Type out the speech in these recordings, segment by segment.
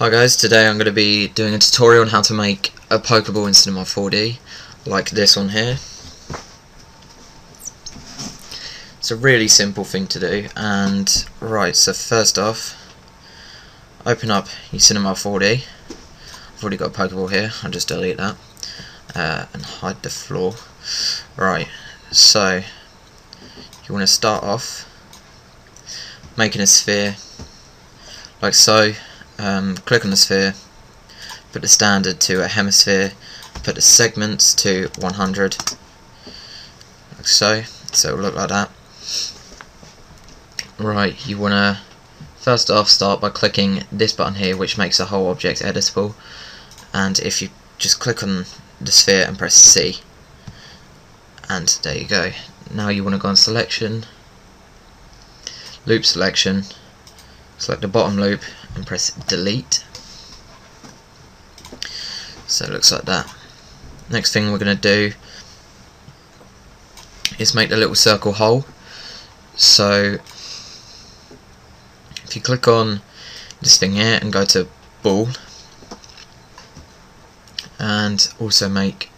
Hi guys, today I'm going to be doing a tutorial on how to make a Pokeball in Cinema 4D, like this one here. It's a really simple thing to do, and right, so first off, open up your Cinema 4D. I've already got a Pokeball here, I'll just delete that, and hide the floor. Right, so, you want to start off making a sphere, like so. Click on the sphere, put the standard to a hemisphere, put the segments to 100, like so, so it'll look like that. Right, you want to first off start by clicking this button here, which makes the whole object editable, and if you just click on the sphere and press C, and there you go. Now you want to go on selection, loop selection, select the bottom loop and press delete. So it looks like that. Next thing we're going to do is make the little circle hole. So if you click on this thing here and go to ball, and also make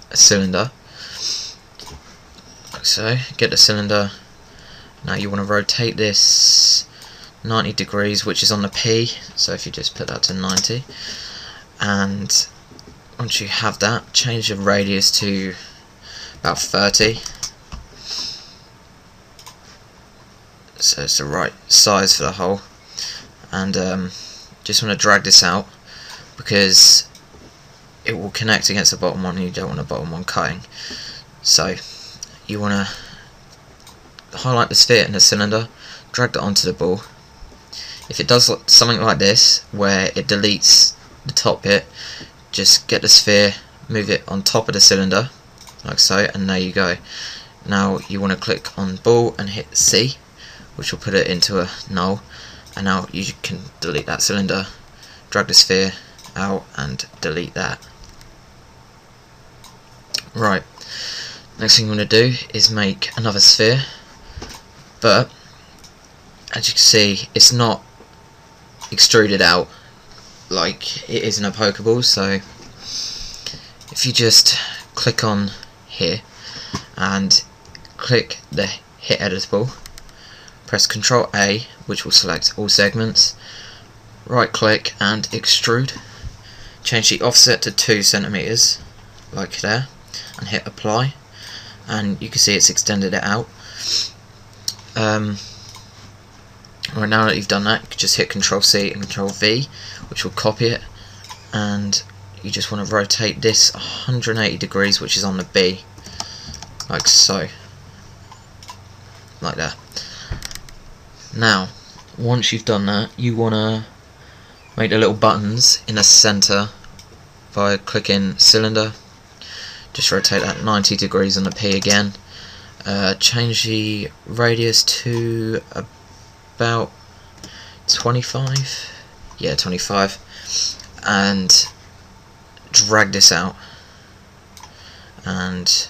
a cylinder, like so, get the cylinder. Now you want to rotate this 90 degrees, which is on the P, so if you just put that to 90, and once you have that, change the radius to about 30, so it's the right size for the hole, and just want to drag this out because it will connect against the bottom one and you don't want the bottom one cutting. So you want to highlight the sphere in the cylinder, drag that onto the ball. If it does something like this, where it deletes the top bit, just get the sphere, move it on top of the cylinder, like so, and there you go. Now you want to click on ball and hit C, which will put it into a null, and now you can delete that cylinder, drag the sphere out and delete that. Right, next thing you want to do is make another sphere, but as you can see, it's not extruded out like it is in a Pokeball. So if you just click on here and click the hit editable, press Ctrl A, which will select all segments, right click and extrude, change the offset to 2 centimeters, like there, and hit apply, and you can see it's extended it out. Right, now that you've done that, you can just hit Ctrl C and Ctrl V, which will copy it, and you just want to rotate this 180 degrees, which is on the B, like so, like that. Now, once you've done that, you want to make the little buttons in the center by clicking cylinder, just rotate that 90 degrees on the P again, change the radius to about 25, yeah, 25, and drag this out and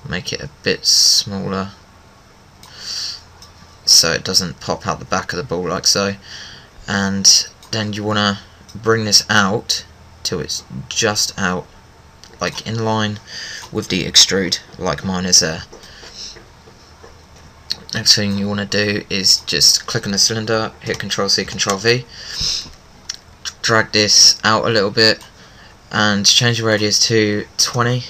make it a bit smaller so it doesn't pop out the back of the ball like so, and then you want to bring this out till it's just out, like in line with the extrude, like mine is there. Next thing you want to do is just click on the cylinder, hit Ctrl C, Ctrl V, drag this out a little bit and change the radius to 20.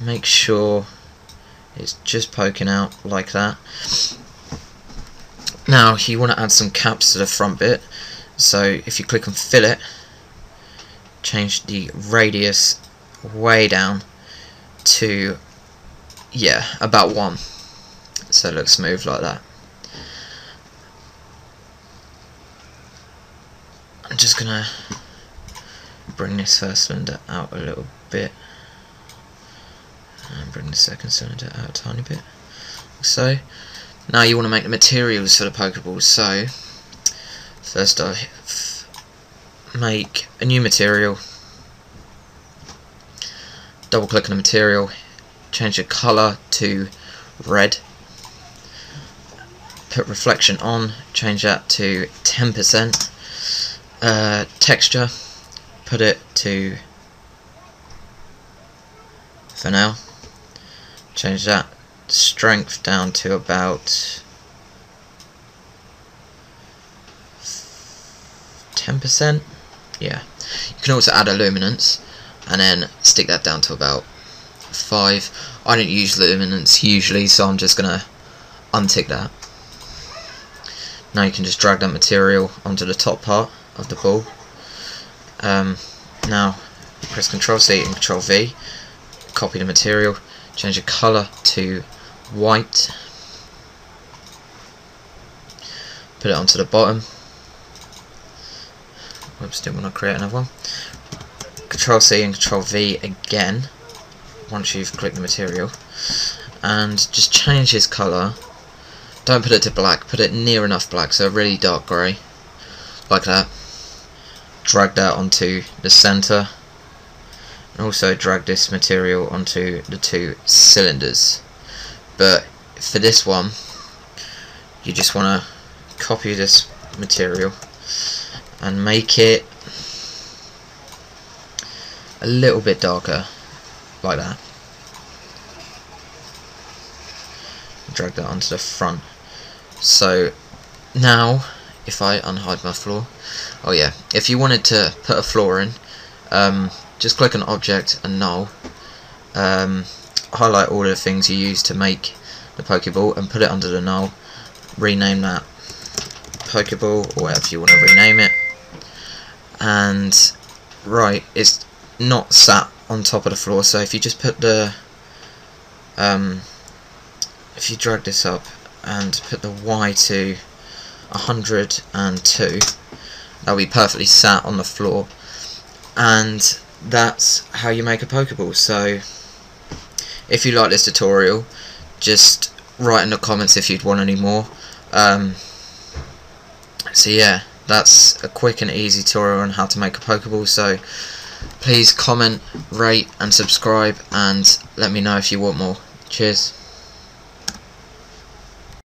Make sure it's just poking out like that. Now you want to add some caps to the front bit, so if you click on fillet, change the radius way down to, yeah, about 1, so it looks smooth like that. I'm just gonna bring this first cylinder out a little bit and bring the second cylinder out a tiny bit, like so. Now you want to make the materials for the Pokeball, so first I make a new material, double click on the material, change the colour to red, put reflection on, change that to 10%. Texture, put it to, for now, change that strength down to about 10%. Yeah, you can also add a luminance and then stick that down to about 5. I don't use luminance usually, so I'm just gonna untick that. Now you can just drag that material onto the top part of the ball. Now press Ctrl C and Ctrl V, copy the material, change the colour to white, put it onto the bottom. Whoops, didn't want to create another one. Ctrl C and Ctrl V again once you've clicked the material, and just change his colour. Don't put it to black, put it near enough black, so really dark grey, like that. Drag that onto the centre, and also drag this material onto the 2 cylinders. But for this one, you just want to copy this material and make it a little bit darker, like that. Drag that onto the front. So now if I unhide my floor, oh yeah, if you wanted to put a floor in, just click on object and null, highlight all of the things you use to make the Pokeball and put it under the null, rename that Pokeball or whatever you want to rename it, and right, it's not sat on top of the floor, so if you just put the if you drag this up and put the Y to 102, that'll be perfectly sat on the floor, and that's how you make a Pokeball. So if you like this tutorial, just write in the comments if you'd want any more. So yeah, that's a quick and easy tutorial on how to make a Pokeball. So please comment, rate and subscribe, and let me know if you want more. Cheers.